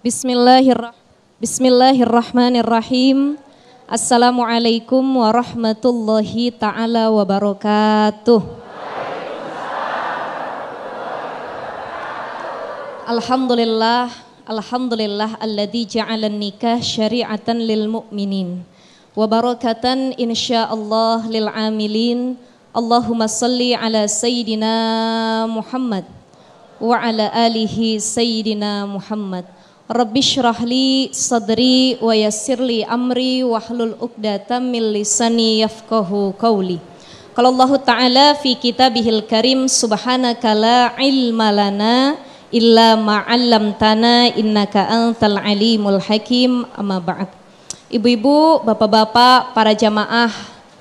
Bismillahirrahmanirrahim. Assalamualaikum warahmatullahi ta'ala wabarakatuh. Alhamdulillah alladzi ja'alan nikah syari'atan lil mu'minin wa barakatan insyaallah lil amilin. Allahumma salli ala sayyidina Muhammad wa ala alihi sayyidina Muhammad. Rabbi syrah li sadri wa yassir li amri wahlul uqdatam min lisani yafqahu qawli. Qala Allah Ta'ala fi kitabihil karim subhanaka la ilma lana illa ma 'allamtana innaka antal alimul hakim. Amma ba'd. Ibu-ibu, bapak-bapak, para jamaah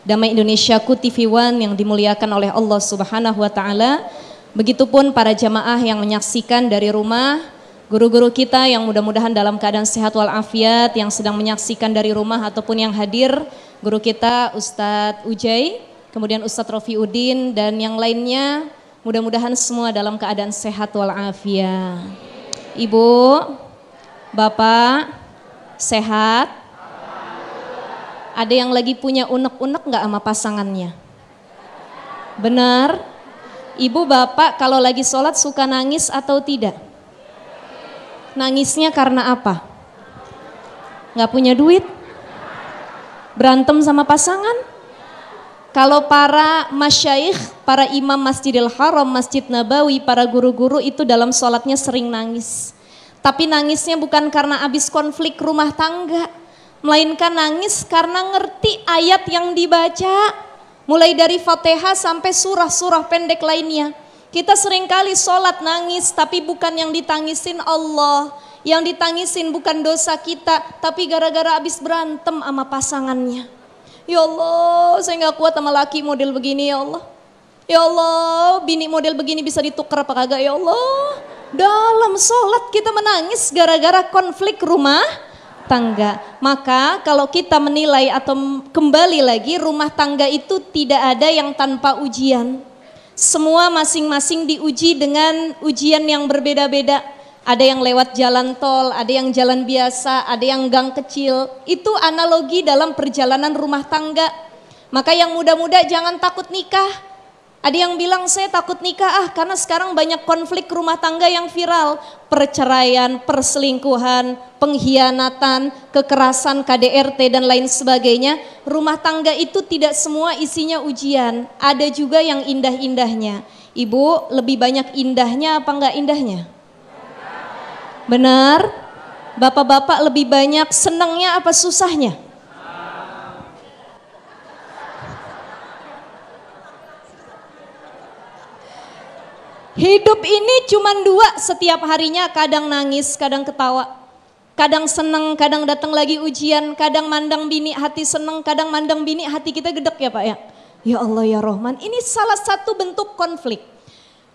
Damai Indonesiaku TV One yang dimuliakan oleh Allah Subhanahu wa taala. Begitupun para jamaah yang menyaksikan dari rumah, guru-guru kita yang mudah-mudahan dalam keadaan sehat walafiat, yang sedang menyaksikan dari rumah ataupun yang hadir, guru kita Ustadz Ujai, kemudian Ustadz Rofiuddin dan yang lainnya, mudah-mudahan semua dalam keadaan sehat walafiat. Ibu, bapak, sehat? Ada yang lagi punya unek-unek nggak sama pasangannya? Benar? Ibu, bapak kalau lagi sholat suka nangis atau tidak? Nangisnya karena apa? Nggak punya duit? Berantem sama pasangan? Kalau para masyaikh, para imam Masjidil Haram, Masjid Nabawi, para guru-guru itu dalam sholatnya sering nangis. Tapi nangisnya bukan karena habis konflik rumah tangga, melainkan nangis karena ngerti ayat yang dibaca, mulai dari Fatihah sampai surah-surah pendek lainnya. Kita seringkali sholat nangis, tapi bukan yang ditangisin Allah. Yang ditangisin bukan dosa kita, tapi gara-gara habis berantem sama pasangannya. Ya Allah, saya gak kuat sama laki model begini ya Allah. Ya Allah, bini model begini bisa ditukar apa kagak ya Allah. Dalam sholat kita menangis gara-gara konflik rumah tangga. Maka kalau kita menilai atau kembali lagi, rumah tangga itu tidak ada yang tanpa ujian. Semua masing-masing diuji dengan ujian yang berbeda-beda. Ada yang lewat jalan tol, ada yang jalan biasa, ada yang gang kecil. Itu analogi dalam perjalanan rumah tangga. Maka yang muda-muda jangan takut nikah. Ada yang bilang saya takut nikah karena sekarang banyak konflik rumah tangga yang viral. Perceraian, perselingkuhan, pengkhianatan, kekerasan, KDRT dan lain sebagainya. Rumah tangga itu tidak semua isinya ujian. Ada juga yang indah-indahnya. Ibu, lebih banyak indahnya apa enggak indahnya? Benar? Bapak-bapak lebih banyak senangnya apa susahnya? Hidup ini cuma dua setiap harinya, kadang nangis, kadang ketawa. Kadang seneng, kadang datang lagi ujian, kadang mandang bini hati seneng, kadang mandang bini hati kita gedek ya Pak ya. Ya Allah ya Rahman, ini salah satu bentuk konflik.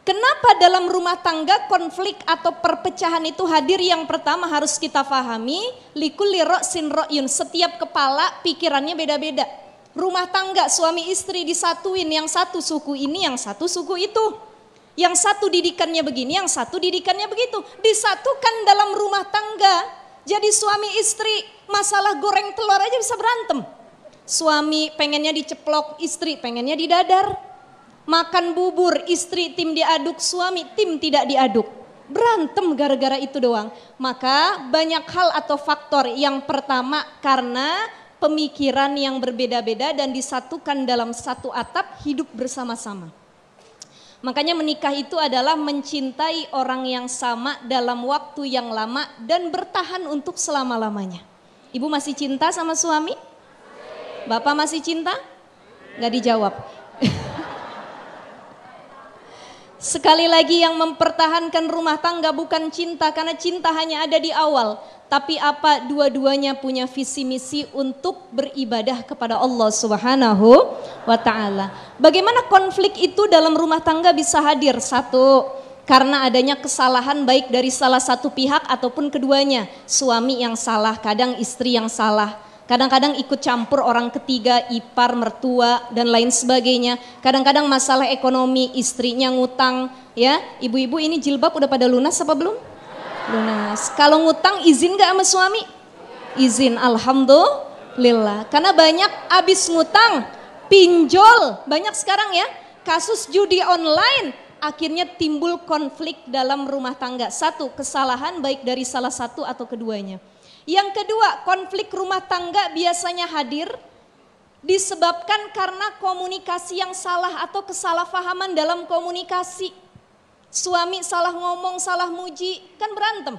Kenapa dalam rumah tangga konflik atau perpecahan itu hadir? Yang pertama harus kita pahami, likulli ra'sin ra'yun, setiap kepala pikirannya beda-beda. Rumah tangga suami istri disatuin, yang satu suku ini, yang satu suku itu. Yang satu didikannya begini, yang satu didikannya begitu. Disatukan dalam rumah tangga. Jadi suami istri masalah goreng telur aja bisa berantem. Suami pengennya diceplok, istri pengennya didadar. Makan bubur, istri tim diaduk, suami tim tidak diaduk. Berantem gara-gara itu doang. Maka banyak hal atau faktor. Yang pertama karena pemikiran yang berbeda-beda dan disatukan dalam satu atap hidup bersama-sama. Makanya menikah itu adalah mencintai orang yang sama dalam waktu yang lama dan bertahan untuk selama-lamanya. Ibu masih cinta sama suami? Bapak masih cinta? Gak dijawab. Sekali lagi yang mempertahankan rumah tangga bukan cinta, karena cinta hanya ada di awal. Tapi apa dua-duanya punya visi misi untuk beribadah kepada Allah Subhanahu wa ta'ala. Bagaimana konflik itu dalam rumah tangga bisa hadir? Satu, karena adanya kesalahan baik dari salah satu pihak ataupun keduanya. Suami yang salah, kadang istri yang salah. Kadang-kadang ikut campur orang ketiga, ipar, mertua dan lain sebagainya. Kadang-kadang masalah ekonomi, istrinya ngutang, ya. Ibu-ibu ini jilbab udah pada lunas apa belum? lunas. Kalau ngutang izin gak sama suami? Izin, alhamdulillah. Karena banyak abis ngutang, pinjol, banyak sekarang ya, kasus judi online, akhirnya timbul konflik dalam rumah tangga. Satu, kesalahan baik dari salah satu atau keduanya. Yang kedua, konflik rumah tangga biasanya hadir disebabkan karena komunikasi yang salah atau kesalahpahaman dalam komunikasi. Suami salah ngomong, salah muji, kan berantem.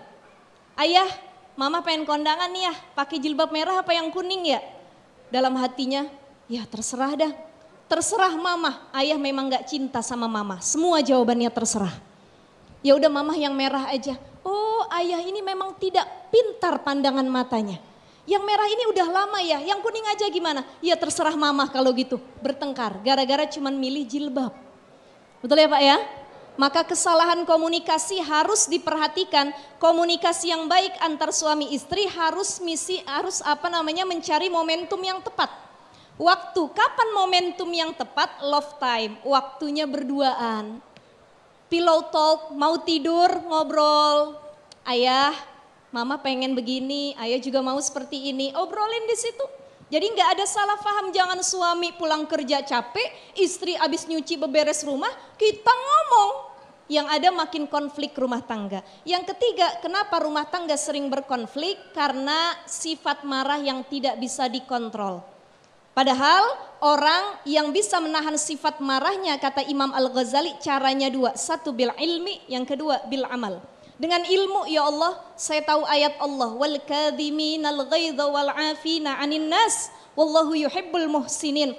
Ayah, mama pengen kondangan nih ya, pakai jilbab merah apa yang kuning ya? Dalam hatinya, ya terserah dah. Terserah mama, ayah memang gak cinta sama mama. Semua jawabannya terserah. Ya udah mama yang merah aja. Oh ayah ini memang tidak pintar pandangan matanya. Yang merah ini udah lama ya, yang kuning aja gimana? Ya terserah mama kalau gitu. Bertengkar, gara-gara cuman milih jilbab. Betul ya Pak ya? Maka kesalahan komunikasi harus diperhatikan. Komunikasi yang baik antar suami istri harus mencari momentum yang tepat. Waktu, kapan momentum yang tepat? Love time, waktunya berduaan. Pillow talk, mau tidur ngobrol. Ayah, mama pengen begini, ayah juga mau seperti ini. Obrolin di situ. Jadi nggak ada salah paham, jangan suami pulang kerja capek, istri abis nyuci beberes rumah, kita ngomong. Yang ada makin konflik rumah tangga. Yang ketiga, kenapa rumah tangga sering berkonflik? Karena sifat marah yang tidak bisa dikontrol. Padahal orang yang bisa menahan sifat marahnya, kata Imam Al-Ghazali, caranya dua. Satu bil ilmi, yang kedua bil amal. Dengan ilmu, ya Allah, saya tahu ayat Allah, wal kadhiminal ghaidha wal 'afina 'anil nas wallahu yuhibbul muhsinin.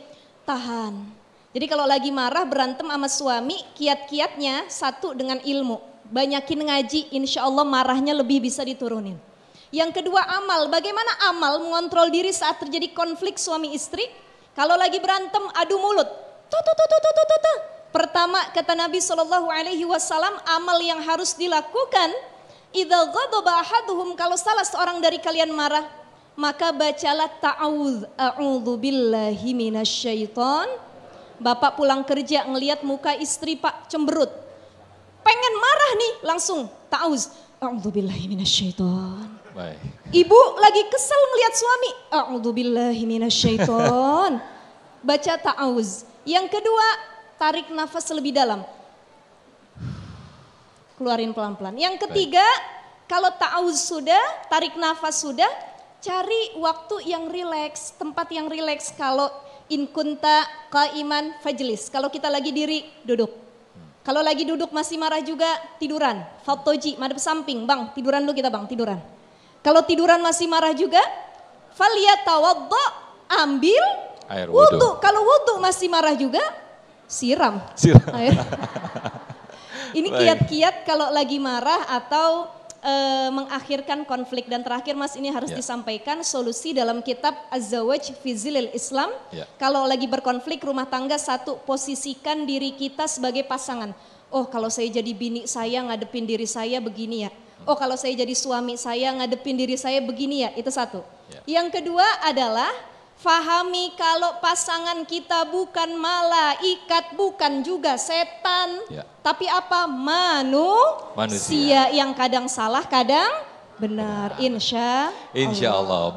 Tahan. Jadi kalau lagi marah berantem sama suami, kiat-kiatnya satu dengan ilmu. Banyakin ngaji, insya Allah marahnya lebih bisa diturunin. Yang kedua amal, bagaimana amal mengontrol diri saat terjadi konflik suami istri? Kalau lagi berantem adu mulut, pertama kata Nabi SAW, amal yang harus dilakukan, idza ghadaba ahaduhum, kalau salah seorang dari kalian marah, maka bacalah ta'awudz, a'udzu billahi minasyaiton. Bapak pulang kerja ngelihat muka istri Pak cemberut, pengen marah nih, langsung ta'awudz, a'udzu billahi minasyaiton. Baik. Ibu lagi kesel ngelihat suami, a'udzubillahi minasyaiton. Baca ta'awuz. Yang kedua, tarik nafas lebih dalam. Keluarin pelan-pelan. Yang ketiga, kalau ta'awuz sudah, tarik nafas sudah, cari waktu yang rileks, tempat yang rileks. Kalau in kunta qaiman fajlis, kalau kita lagi diri, duduk. Kalau lagi duduk masih marah juga, tiduran. Fatoji, madep samping, bang, tiduran dulu kita bang, tiduran. Kalau tiduran masih marah juga, falyatawaddo, ambil air wudu. Kalau wudu masih marah juga, siram. Air. Ini kiat-kiat kalau lagi marah atau mengakhirkan konflik. Dan terakhir Mas, ini harus disampaikan solusi dalam kitab Az-Zawaj fi Zilal Islam. Kalau lagi berkonflik rumah tangga, satu, posisikan diri kita sebagai pasangan. Oh kalau saya jadi bini saya ngadepin diri saya begini ya. Oh kalau saya jadi suami saya ngadepin diri saya begini ya, itu satu. Yang kedua adalah fahami kalau pasangan kita bukan malaikat, bukan juga setan. Tapi apa? Manusia yang kadang salah, kadang benar. Insya Allah.